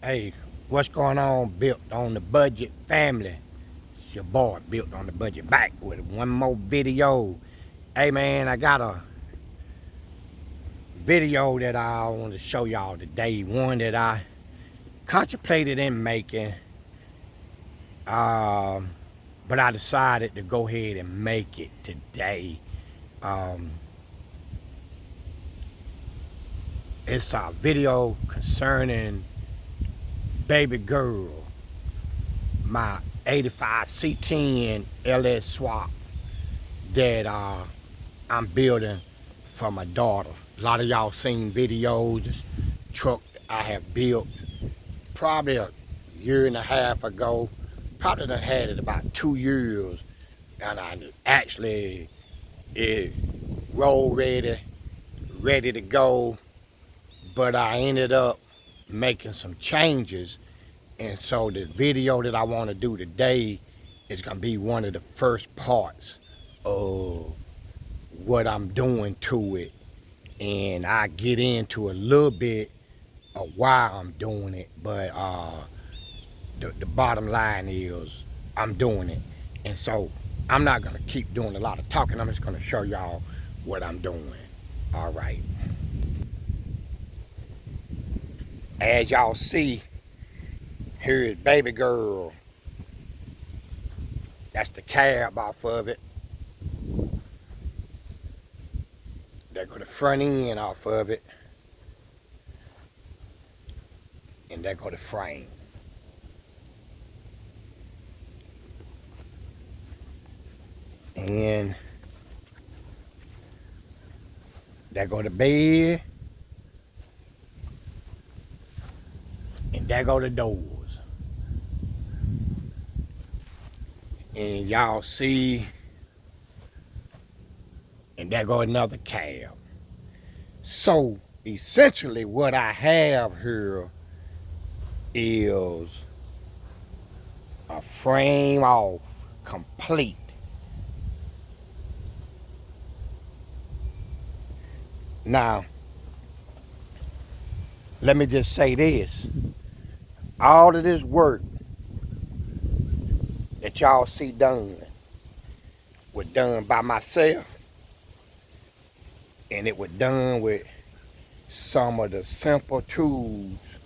Hey, what's going on? Built on the budget family. It's your boy built on the budget back with one more video. Hey man, I got a video that I want to show y'all today. One that I contemplated in making, but I decided to go ahead and make it today. It's a video concerning baby girl, my 85 C10 LS swap that I'm building for my daughter. A lot of y'all seen videos. This truck I have built probably a year and a half ago. Probably done had it about 2 years, and I actually is roll ready to go. But I ended up making some changes, and so the video that I want to do today is gonna be one of the first parts of what I'm doing to it, and I get into a little bit of why I'm doing it, but the bottom line is I'm doing it. And so I'm not gonna keep doing a lot of talking. I'm just gonna show y'all what I'm doing. All right, as y'all see, here is baby girl. That's the cab off of it. There go the front end off of it. And there go the frame. And there go the bed. And there go the doors. And y'all see, and there go another cab. So essentially what I have here is a frame off complete. Now, let me just say this. All of this work that y'all see done was done by myself, and it was done with some of the simple tools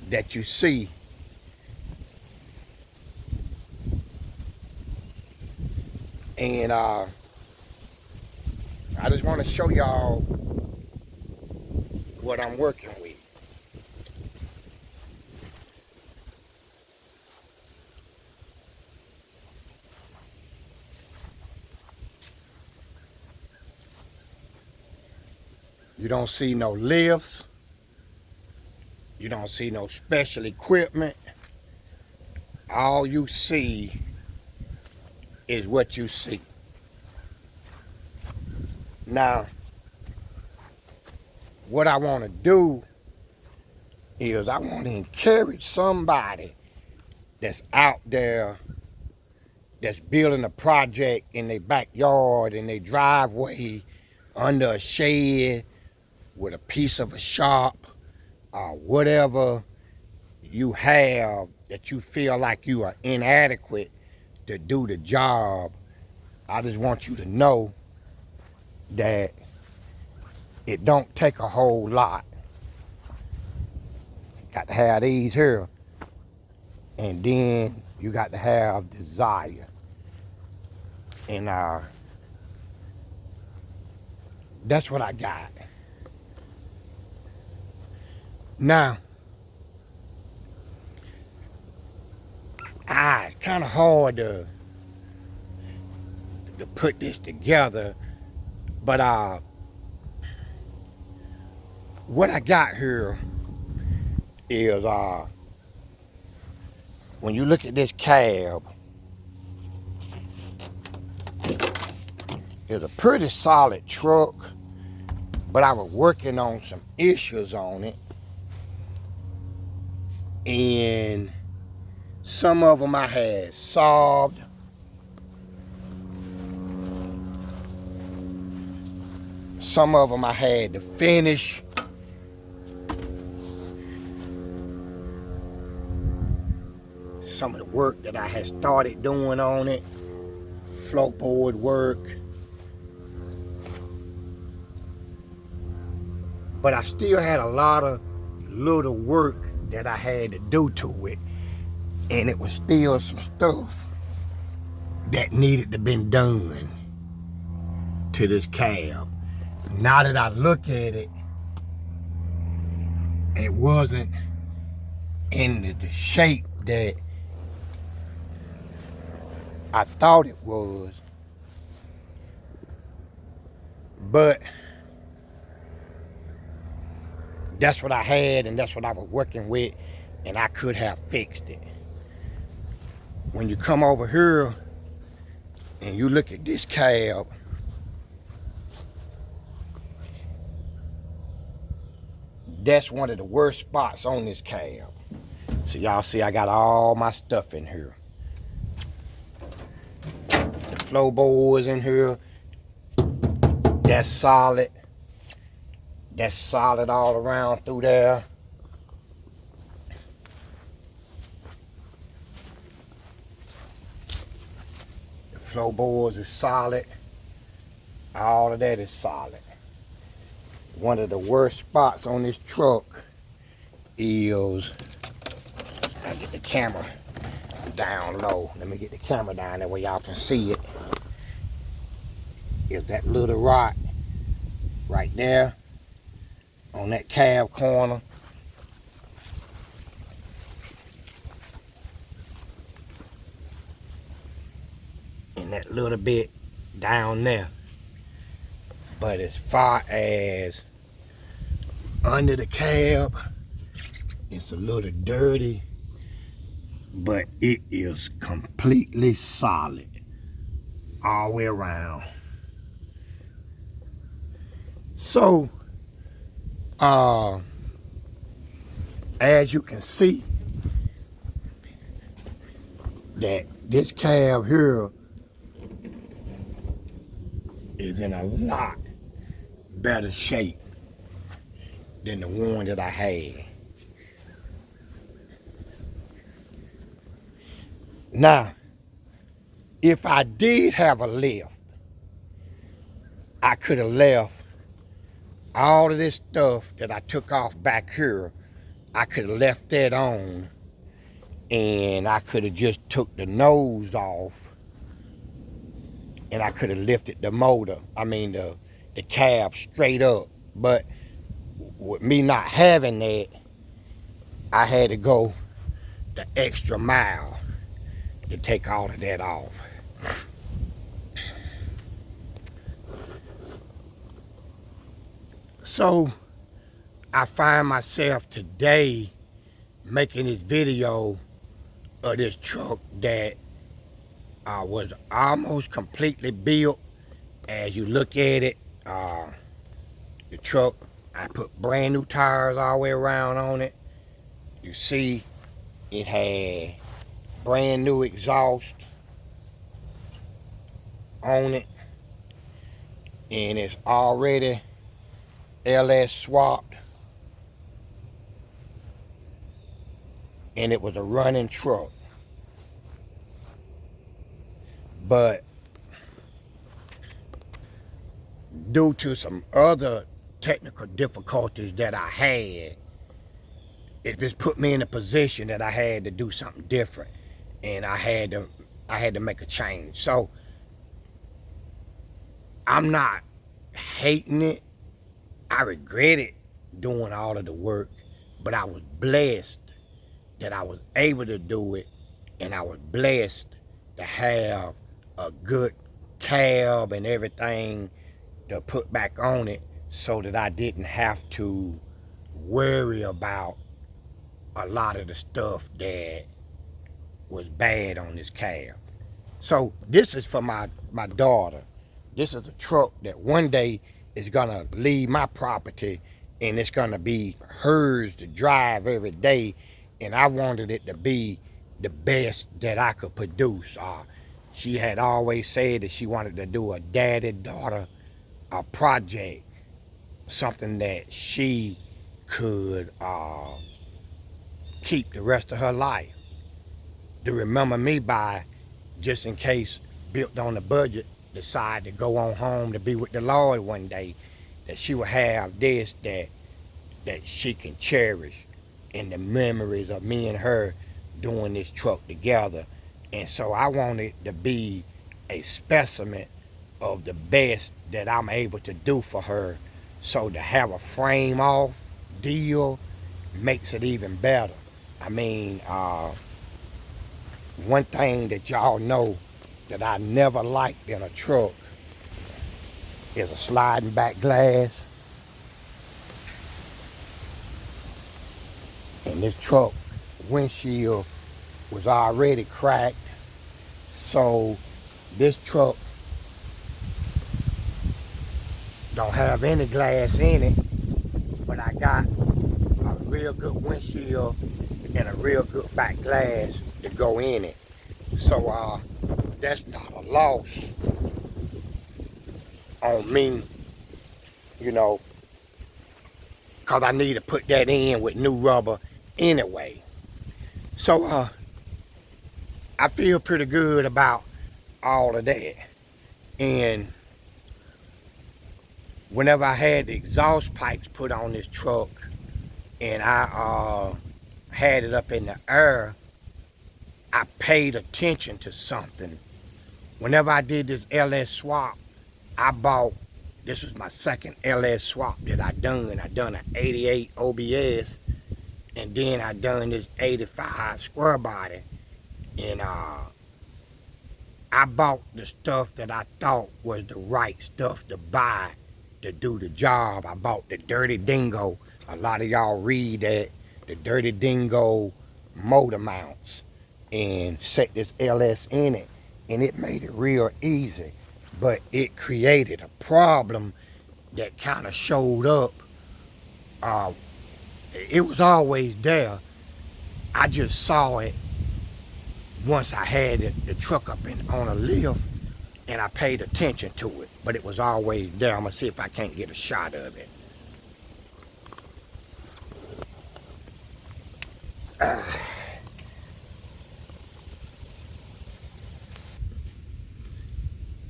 that you see. And I just want to show y'all what I'm working with. You don't see no lifts. You don't see no special equipment. All you see is what you see. Now, what I want to do is I want to encourage somebody that's out there that's building a project in their backyard, in their driveway, under a shed, with a piece of a shop, or whatever you have that you feel like you are inadequate to do the job. I just want you to know that it don't take a whole lot. Got to have these here, and then you got to have desire. And that's what I got. Now, it's kind of hard to put this together, but what I got here is when you look at this cab, it's a pretty solid truck, but I was working on some issues on it, and some of them I had solved. Some of them I had to finish. some of the work that I had started doing on it, floorboard work. But I still had a lot of little work that I had to do to it. And it was still some stuff that needed to be done to this cab. Now that I look at it, it wasn't in the shape that I thought it was. But that's what I had and that's what I was working with, and I could have fixed it. When you come over here and you look at this cab, that's one of the worst spots on this cab. So y'all see I got all my stuff in here. The floorboards in here, that's solid. That's solid all around through there. The floorboards is solid. All of that is solid. One of the worst spots on this truck is, I get the camera down low. Let me get the camera down that way y'all can see it. Is that little rock right there on that cab corner. And that little bit down there. But as far as under the cab, it's a little dirty, but it is completely solid all the way around. So, as you can see, that this cab here is in a lot better shape than the one that I had. Now, if I did have a lift, I could have left all of this stuff that I took off back here. I could have left that on, and I could have just took the nose off, and I could have lifted the motor, the cab straight up. But with me not having that, I had to go the extra mile to take all of that off. So I find myself today making this video of this truck that was almost completely built. As you look at it, the truck, I put brand new tires all the way around on it. You see it had brand new exhaust on it, and it's already LS swapped, and it was a running truck. But due to some other technical difficulties that I had, it just put me in a position that I had to do something different, and I had to make a change. So I'm not hating it. I regretted doing all of the work, but I was blessed that I was able to do it, and I was blessed to have a good cab and everything to put back on it, so that I didn't have to worry about a lot of the stuff that was bad on this cab. So this is for my daughter. This is a truck that one day is gonna leave my property, and it's gonna be hers to drive every day, and I wanted it to be the best that I could produce. She had always said that she wanted to do a daddy-daughter project, something that she could keep the rest of her life. to remember me by, just in case Built on the Budget decide to go on home to be with the Lord one day, that she will have this that she can cherish in the memories of me and her doing this truck together. And so I want it to be a specimen of the best that I'm able to do for her. So to have a frame off deal makes it even better. I mean, one thing that y'all know that I never liked in a truck is a sliding back glass. And this truck windshield was already cracked. So this truck don't have any glass in it, but I got a real good windshield and a real good back glass to go in it. So that's not a loss on me, you know, because I need to put that in with new rubber anyway. So I feel pretty good about all of that. And whenever I had the exhaust pipes put on this truck and I had it up in the air, I paid attention to something. Whenever I did this LS swap, I bought, this was my second LS swap that I done. I done an 88 OBS, and then I done this 85 square body. And I bought the stuff that I thought was the right stuff to buy to do the job. I bought the Dirty Dingo. A lot of y'all read that, the Dirty Dingo motor mounts, and set this LS in it, and it made it real easy. But it created a problem that kind of showed up. It was always there. I just saw it once I had the truck up on a lift, and I paid attention to it. But it was always there. I'm gonna see if I can't get a shot of it.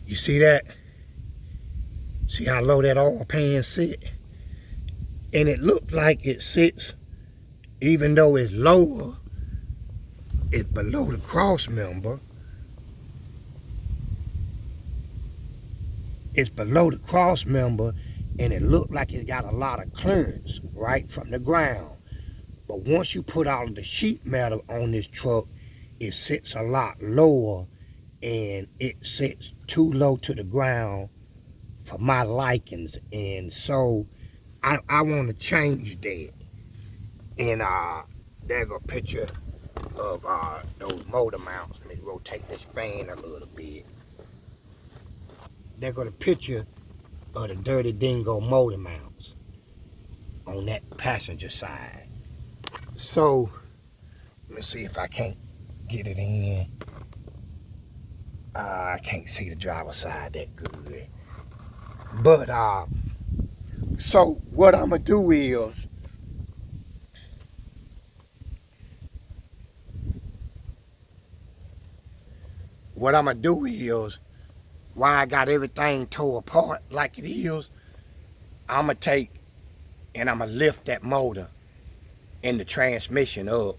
You see that? See how low that oil pan sit? And it looked like it sits, even though it's lower, it's below the cross member. It's below the cross member, and it looked like it got a lot of clearance right from the ground. But once you put all of the sheet metal on this truck, it sits a lot lower, and it sits too low to the ground for my likings. And so I want to change that. And there's a picture of those motor mounts. Let me rotate this fan a little bit. There got a picture of the Dirty Dingo motor mounts on that passenger side. So let me see if I can't get it in. I can't see the driver's side that good. But so what I'm gonna do is, while I got everything tore apart like it is, I'm gonna take and I'm gonna lift that motor and the transmission up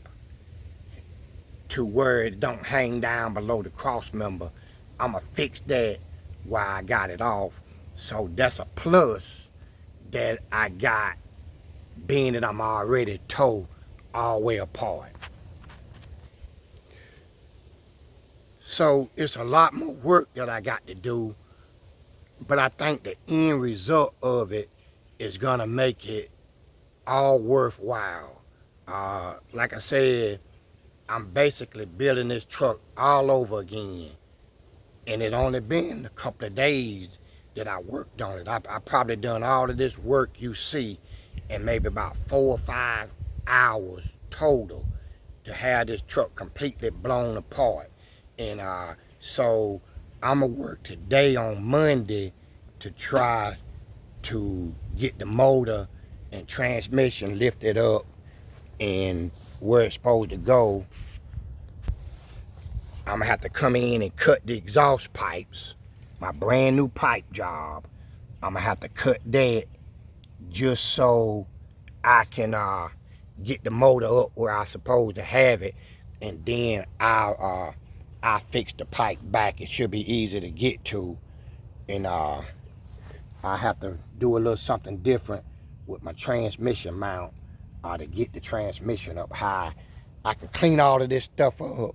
to where it don't hang down below the cross member. I'm gonna fix that while I got it off. So that's a plus that I got, being that I'm already tore all the way apart. So it's a lot more work that I got to do, but I think the end result of it is gonna make it all worthwhile. Like I said, I'm basically building this truck all over again, and it only been a couple of days that I worked on it. I probably done all of this work you see in maybe about 4 or 5 hours total to have this truck completely blown apart. And so I'm gonna work today on Monday to try to get the motor and transmission lifted up and where it's supposed to go. I'm gonna have to come in and cut the exhaust pipes. My brand new pipe job. I'm gonna have to cut that just so I can get the motor up where I supposed to have it, and then I'll fix the pipe back. It should be easy to get to, and I have to do a little something different with my transmission mount to get the transmission up high. I can clean all of this stuff up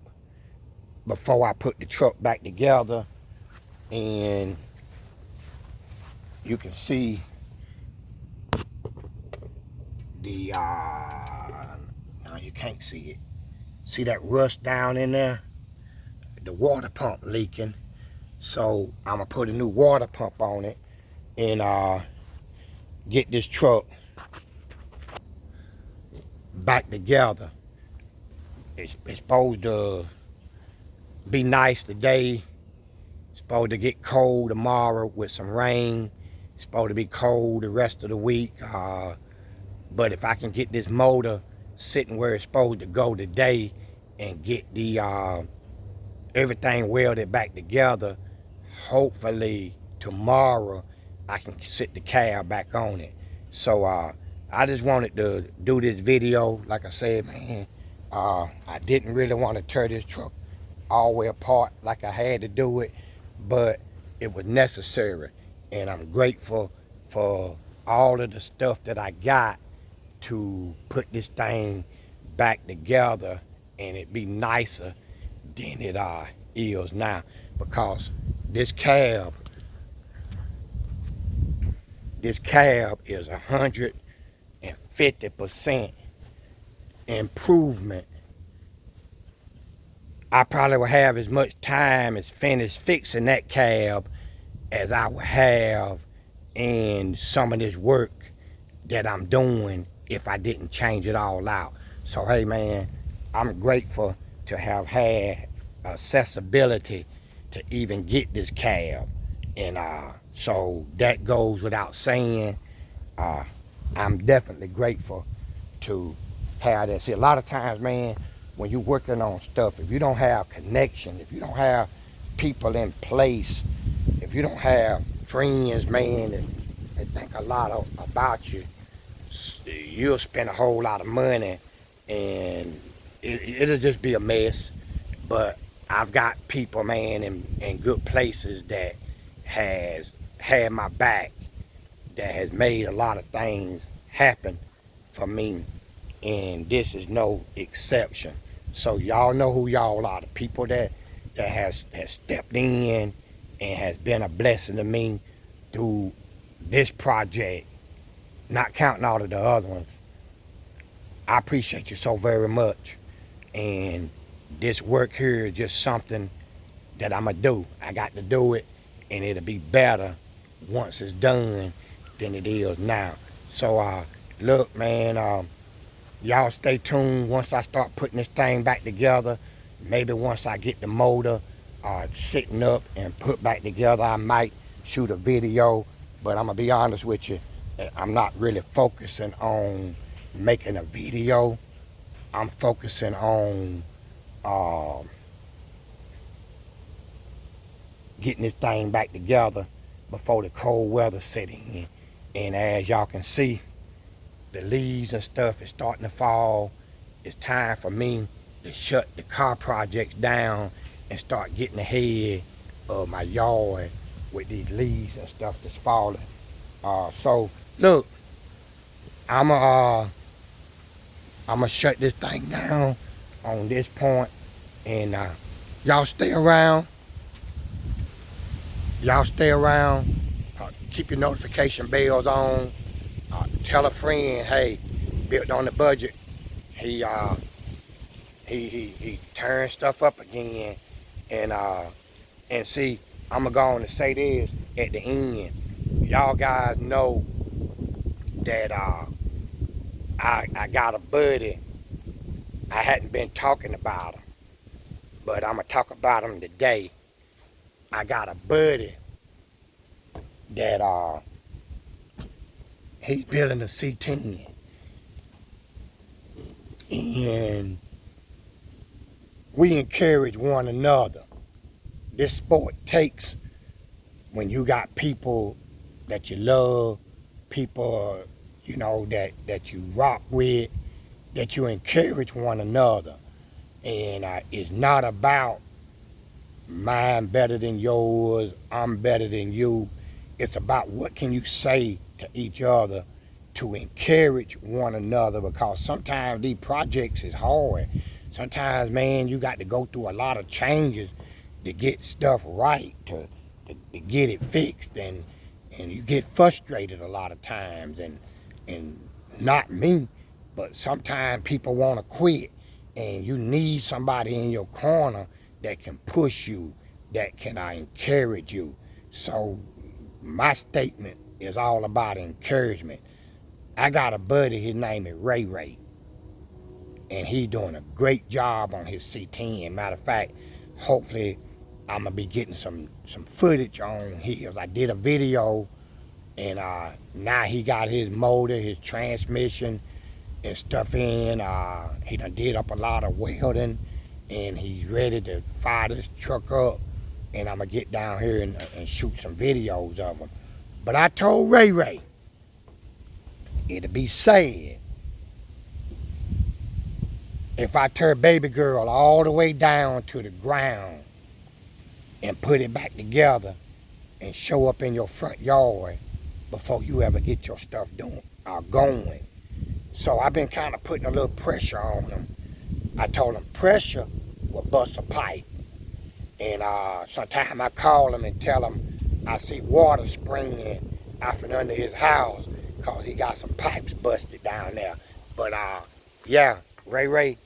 before I put the truck back together, and you can see the no, you can't see it. See that rust down in there? The water pump leaking. So I'm gonna put a new water pump on it and get this truck back together. It's supposed to be nice today. It's supposed to get cold tomorrow with some rain. It's supposed to be cold the rest of the week. But if I can get this motor sitting where it's supposed to go today and get the everything welded back together, hopefully tomorrow I can sit the cab back on it. So I just wanted to do this video. Like I said, man, I didn't really want to tear this truck all the way apart like I had to do it, but it was necessary, and I'm grateful for all of the stuff that I got to put this thing back together and it be nicer than it is now, because this cab is 150% improvement. I probably will have as much time as finished fixing that cab as I would have in some of this work that I'm doing if I didn't change it all out. So hey man, I'm grateful to have had accessibility to even get this cab, and so that goes without saying. I'm definitely grateful to have that. See, a lot of times, man, when you're working on stuff, if you don't have connection, if you don't have people in place, if you don't have friends, man, that think a lot about you, you'll spend a whole lot of money and it'll just be a mess. But I've got people, man, in good places that has had my back, that has made a lot of things happen for me, and this is no exception. So y'all know who y'all are, the people that has stepped in and has been a blessing to me through this project, not counting all of the other ones. I appreciate you so very much, and this work here is just something that I'm gonna do. I got to do it, and it'll be better once it's done than it is now. So look, man, y'all stay tuned. Once I start putting this thing back together, maybe once I get the motor sitting up and put back together, I might shoot a video. But I'm gonna be honest with you, I'm not really focusing on making a video. I'm focusing on getting this thing back together before the cold weather set in. And as y'all can see, the leaves and stuff is starting to fall. It's time for me to shut the car projects down and start getting ahead of my yard with these leaves and stuff that's falling. So look, I'm gonna shut this thing down on this point, and y'all stay around. Y'all stay around. Keep your notification bells on. Tell a friend, hey, Built on the Budget, he turned stuff up again, and see, I'm gonna go on and say this at the end. Y'all guys know that I got a buddy. I hadn't been talking about him, but I'm gonna talk about him today. I got a buddy that he's building a C10, and we encourage one another. This sport takes when you got people that you love, people, that you rock with, that you encourage one another. And it's not about mine better than yours, I'm better than you. It's about what can you say to each other to encourage one another, because sometimes these projects is hard. Sometimes, man, you got to go through a lot of changes to get stuff right, to get it fixed, and you get frustrated a lot of times, and not me, but sometimes people want to quit, and you need somebody in your corner that can push you, that can encourage you. So my statement is all about encouragement. I got a buddy, his name is Ray Ray, and he doing a great job on his C10. Matter of fact, hopefully I'm gonna be getting some footage on his. I did a video, and now he got his motor, his transmission, and stuff in. He done did up a lot of welding, and he's ready to fire this truck up, and I'm gonna get down here and shoot some videos of him. But I told Ray Ray, it'll be sad if I tear baby girl all the way down to the ground and put it back together and show up in your front yard before you ever get your stuff going. So I've been kind of putting a little pressure on him. I told him pressure will bust a pipe. And sometimes I call him and tell him I see water spraying out from under his house because he got some pipes busted down there. But yeah, Ray Ray,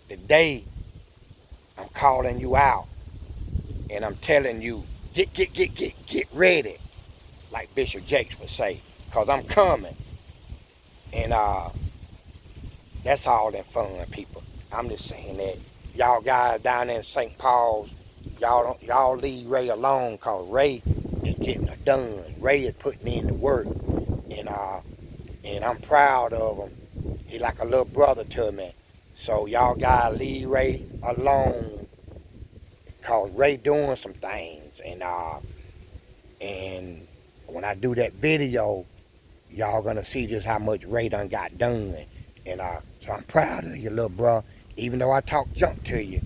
today I'm calling you out, and I'm telling you, get ready, like Bishop Jakes would say, because I'm coming. And that's all that fun, people. I'm just saying that y'all guys down there in St. Paul's, y'all leave Ray alone, because Ray is getting it done. Ray is putting in the work, and I'm proud of him. He like a little brother to me. So y'all gotta leave Ray alone, because Ray doing some things. And when I do that video, y'all gonna see just how much Ray done got done. And so I'm proud of you, little bro. Even though I talk junk to you,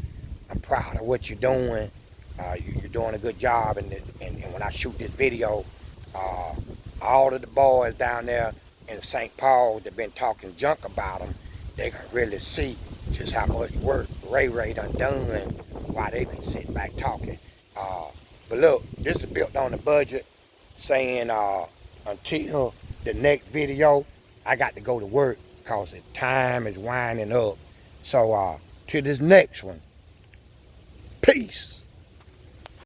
I'm proud of what you're doing. You're doing a good job. And when I shoot this video, all of the boys down there in St. Paul that been talking junk about him, they can really see just how much work Ray done while they been sitting back talking. But look, this is built on the budget, saying until the next video, I got to go to work because the time is winding up. So to this next one, peace.